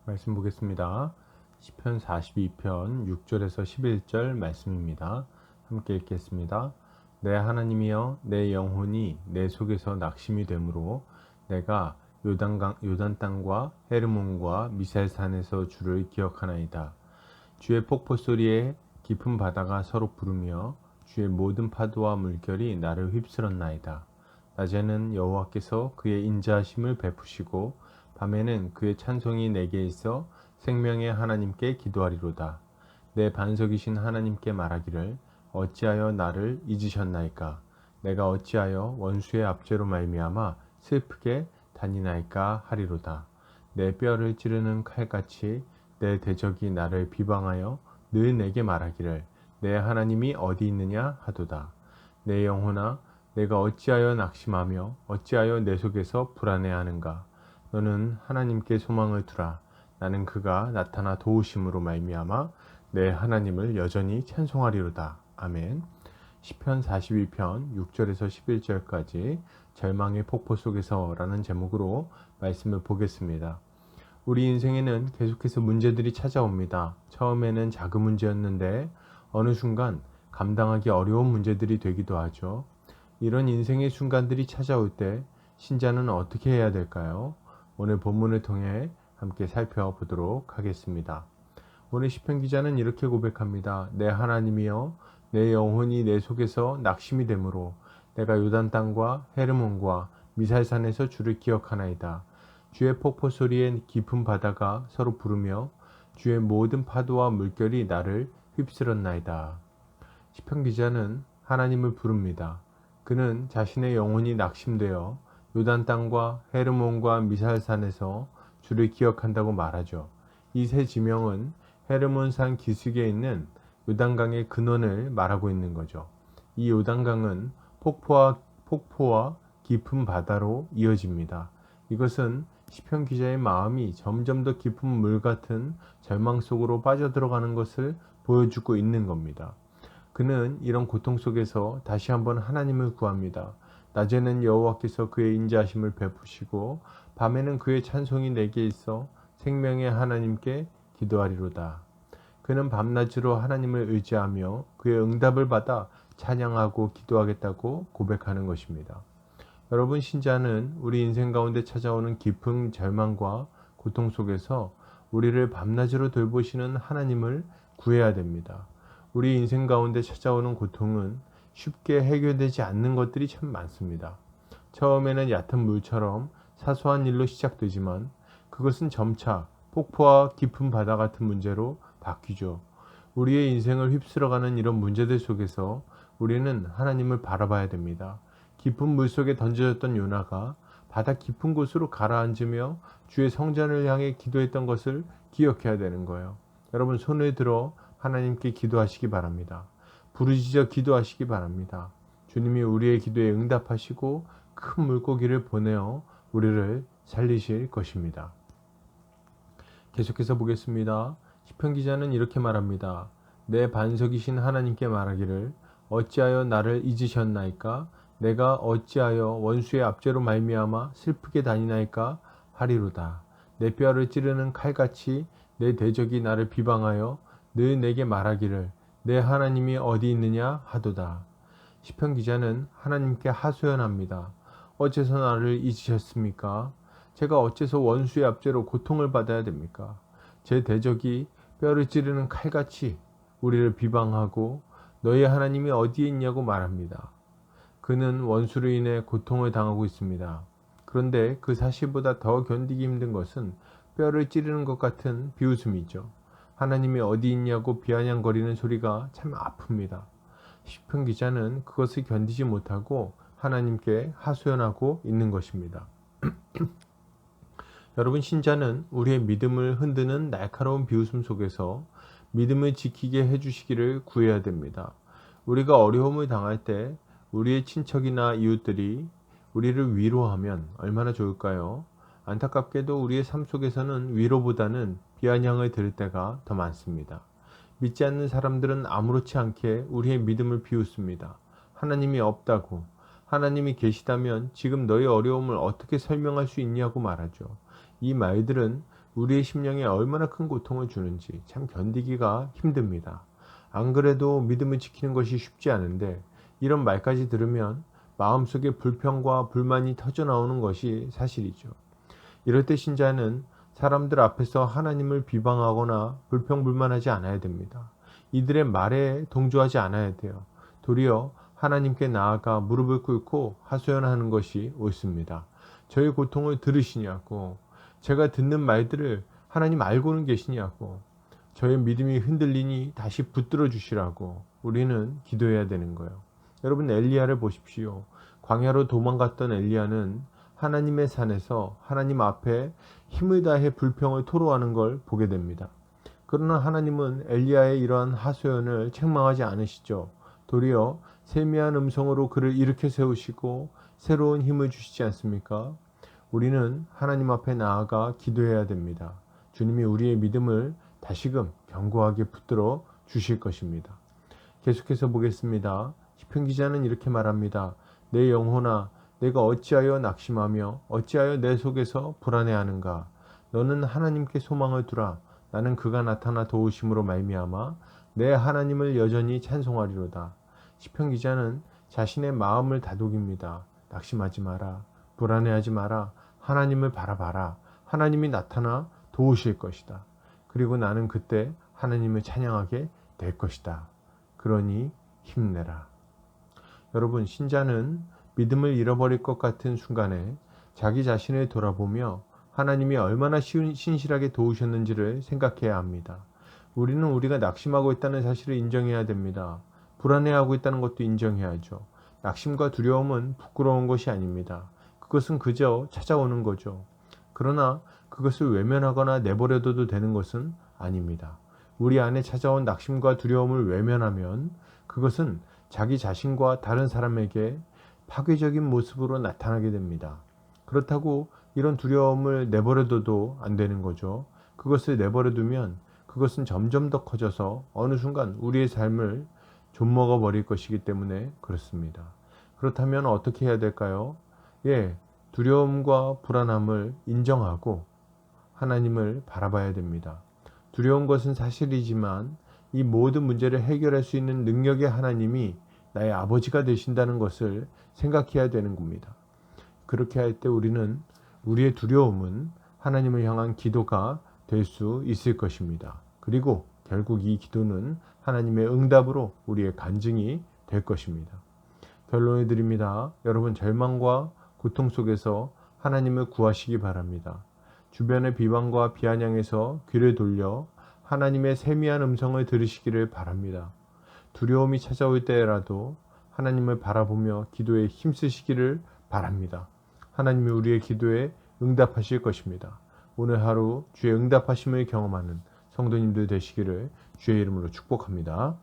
말씀 보겠습니다. 시편 42편 6절에서 11절 말씀입니다. 함께 읽겠습니다. 내 하나님이여 내 영혼이 내 속에서 낙심이 되므로 내가 요단 땅과 헤르몬과 미살산에서 주를 기억하나이다. 주의 폭포 소리에 깊은 바다가 서로 부르며 주의 모든 파도와 물결이 나를 휩쓸었나이다. 낮에는 여호와께서 그의 인자하심을 베푸시고 밤에는 그의 찬송이 내게 있어 생명의 하나님께 기도하리로다. 내 반석이신 하나님께 말하기를 어찌하여 나를 잊으셨나이까? 내가 어찌하여 원수의 압제로 말미암아 슬프게 다니나이까 하리로다. 내 뼈를 찌르는 칼같이 내 대적이 나를 비방하여 늘 내게 말하기를 내 하나님이 어디 있느냐 하도다. 내 영혼아 내가 어찌하여 낙심하며 어찌하여 내 속에서 불안해하는가? 너는 하나님께 소망을 두라. 나는 그가 나타나 도우심으로 말미암아 내 하나님을 여전히 찬송하리로다. 아멘. 시편 42편 6절에서 11절까지 절망의 폭포 속에서라는 제목으로 말씀을 보겠습니다. 우리 인생에는 계속해서 문제들이 찾아옵니다. 처음에는 작은 문제였는데 어느 순간 감당하기 어려운 문제들이 되기도 하죠. 이런 인생의 순간들이 찾아올 때 신자는 어떻게 해야 될까요? 오늘 본문을 통해 함께 살펴보도록 하겠습니다. 오늘 시편 기자는 이렇게 고백합니다. 내 하나님이여 내 영혼이 내 속에서 낙심이 되므로 내가 요단 땅과 헤르몬과 미살산에서 주를 기억하나이다. 주의 폭포 소리에 깊은 바다가 서로 부르며 주의 모든 파도와 물결이 나를 휩쓸었나이다. 시편 기자는 하나님을 부릅니다. 그는 자신의 영혼이 낙심되어 요단 땅과 헤르몬과 미살산에서 주를 기억한다고 말하죠. 이 세 지명은 헤르몬산 기슭에 있는 요단강의 근원을 말하고 있는 거죠. 이 요단강은 폭포와 깊은 바다로 이어집니다. 이것은 시편 기자의 마음이 점점 더 깊은 물 같은 절망 속으로 빠져들어가는 것을 보여주고 있는 겁니다. 그는 이런 고통 속에서 다시 한번 하나님을 구합니다. 낮에는 여호와께서 그의 인자하심을 베푸시고 밤에는 그의 찬송이 내게 있어 생명의 하나님께 기도하리로다. 그는 밤낮으로 하나님을 의지하며 그의 응답을 받아 찬양하고 기도하겠다고 고백하는 것입니다. 여러분, 신자는 우리 인생 가운데 찾아오는 깊은 절망과 고통 속에서 우리를 밤낮으로 돌보시는 하나님을 구해야 됩니다. 우리 인생 가운데 찾아오는 고통은 쉽게 해결되지 않는 것들이 참 많습니다. 처음에는 얕은 물처럼 사소한 일로 시작되지만 그것은 점차 폭포와 깊은 바다 같은 문제로 바뀌죠. 우리의 인생을 휩쓸어가는 이런 문제들 속에서 우리는 하나님을 바라봐야 됩니다. 깊은 물속에 던져졌던 요나가 바다 깊은 곳으로 가라앉으며 주의 성전을 향해 기도했던 것을 기억해야 되는 거예요. 여러분, 손을 들어 하나님께 기도하시기 바랍니다. 부르짖어 기도하시기 바랍니다. 주님이 우리의 기도에 응답하시고 큰 물고기를 보내어 우리를 살리실 것입니다. 계속해서 보겠습니다. 시편 기자는 이렇게 말합니다. 내 반석이신 하나님께 말하기를 어찌하여 나를 잊으셨나이까? 내가 어찌하여 원수의 압제로 말미암아 슬프게 다니나이까 하리로다. 내 뼈를 찌르는 칼같이 내 대적이 나를 비방하여 늘 내게 말하기를 내 하나님이 어디 있느냐 하도다. 시편 기자는 하나님께 하소연합니다. 어째서 나를 잊으셨습니까? 제가 어째서 원수의 압제로 고통을 받아야 됩니까? 제 대적이 뼈를 찌르는 칼같이 우리를 비방하고 너희 하나님이 어디에 있냐고 말합니다. 그는 원수로 인해 고통을 당하고 있습니다. 그런데 그 사실보다 더 견디기 힘든 것은 뼈를 찌르는 것 같은 비웃음이죠. 하나님이 어디 있냐고 비아냥거리는 소리가 참 아픕니다. 시편 기자는 그것을 견디지 못하고 하나님께 하소연하고 있는 것입니다. 여러분, 신자는 우리의 믿음을 흔드는 날카로운 비웃음 속에서 믿음을 지키게 해주시기를 구해야 됩니다. 우리가 어려움을 당할 때 우리의 친척이나 이웃들이 우리를 위로하면 얼마나 좋을까요? 안타깝게도 우리의 삶 속에서는 위로보다는 비아냥을 들을 때가 더 많습니다. 믿지 않는 사람들은 아무렇지 않게 우리의 믿음을 비웃습니다. 하나님이 없다고, 하나님이 계시다면 지금 너의 어려움을 어떻게 설명할 수 있냐고 말하죠. 이 말들은 우리의 심령에 얼마나 큰 고통을 주는지 참 견디기가 힘듭니다. 안 그래도 믿음을 지키는 것이 쉽지 않은데 이런 말까지 들으면 마음속에 불평과 불만이 터져 나오는 것이 사실이죠. 이럴 때 신자는 사람들 앞에서 하나님을 비방하거나 불평불만하지 않아야 됩니다. 이들의 말에 동조하지 않아야 돼요. 도리어 하나님께 나아가 무릎을 꿇고 하소연하는 것이 옳습니다. 저의 고통을 들으시냐고, 제가 듣는 말들을 하나님 알고는 계시냐고, 저의 믿음이 흔들리니 다시 붙들어 주시라고 우리는 기도해야 되는 거예요. 여러분, 엘리야를 보십시오. 광야로 도망갔던 엘리야는 하나님의 산에서 하나님 앞에 힘을 다해 불평을 토로하는 걸 보게 됩니다. 그러나 하나님은 엘리야의 이러한 하소연을 책망하지 않으시죠. 도리어 세미한 음성으로 그를 일으켜 세우시고 새로운 힘을 주시지 않습니까? 우리는 하나님 앞에 나아가 기도해야 됩니다. 주님이 우리의 믿음을 다시금 견고하게 붙들어 주실 것입니다. 계속해서 보겠습니다. 시편 기자는 이렇게 말합니다. 내 영혼아, 내가 어찌하여 낙심하며 어찌하여 내 속에서 불안해하는가? 너는 하나님께 소망을 두라. 나는 그가 나타나 도우심으로 말미암아 내 하나님을 여전히 찬송하리로다. 시편 기자는 자신의 마음을 다독입니다. 낙심하지 마라. 불안해하지 마라. 하나님을 바라봐라. 하나님이 나타나 도우실 것이다. 그리고 나는 그때 하나님을 찬양하게 될 것이다. 그러니 힘내라. 여러분, 신자는 믿음을 잃어버릴 것 같은 순간에 자기 자신을 돌아보며 하나님이 얼마나 신실하게 도우셨는지를 생각해야 합니다. 우리는 우리가 낙심하고 있다는 사실을 인정해야 됩니다. 불안해하고 있다는 것도 인정해야죠. 낙심과 두려움은 부끄러운 것이 아닙니다. 그것은 그저 찾아오는 거죠. 그러나 그것을 외면하거나 내버려둬도 되는 것은 아닙니다. 우리 안에 찾아온 낙심과 두려움을 외면하면 그것은 자기 자신과 다른 사람에게 파괴적인 모습으로 나타나게 됩니다. 그렇다고 이런 두려움을 내버려둬도 안 되는 거죠. 그것을 내버려두면 그것은 점점 더 커져서 어느 순간 우리의 삶을 좀먹어 버릴 것이기 때문에 그렇습니다. 그렇다면 어떻게 해야 될까요? 두려움과 불안함을 인정하고 하나님을 바라봐야 됩니다. 두려운 것은 사실이지만 이 모든 문제를 해결할 수 있는 능력의 하나님이 나의 아버지가 되신다는 것을 생각해야 되는 겁니다. 그렇게 할 때 우리는 우리의 두려움은 하나님을 향한 기도가 될 수 있을 것입니다. 그리고 결국 이 기도는 하나님의 응답으로 우리의 간증이 될 것입니다. 결론을 드립니다. 여러분, 절망과 고통 속에서 하나님을 구하시기 바랍니다. 주변의 비방과 비아냥에서 귀를 돌려 하나님의 세미한 음성을 들으시기를 바랍니다. 두려움이 찾아올 때라도 하나님을 바라보며 기도에 힘쓰시기를 바랍니다. 하나님이 우리의 기도에 응답하실 것입니다. 오늘 하루 주의 응답하심을 경험하는 성도님들 되시기를 주의 이름으로 축복합니다.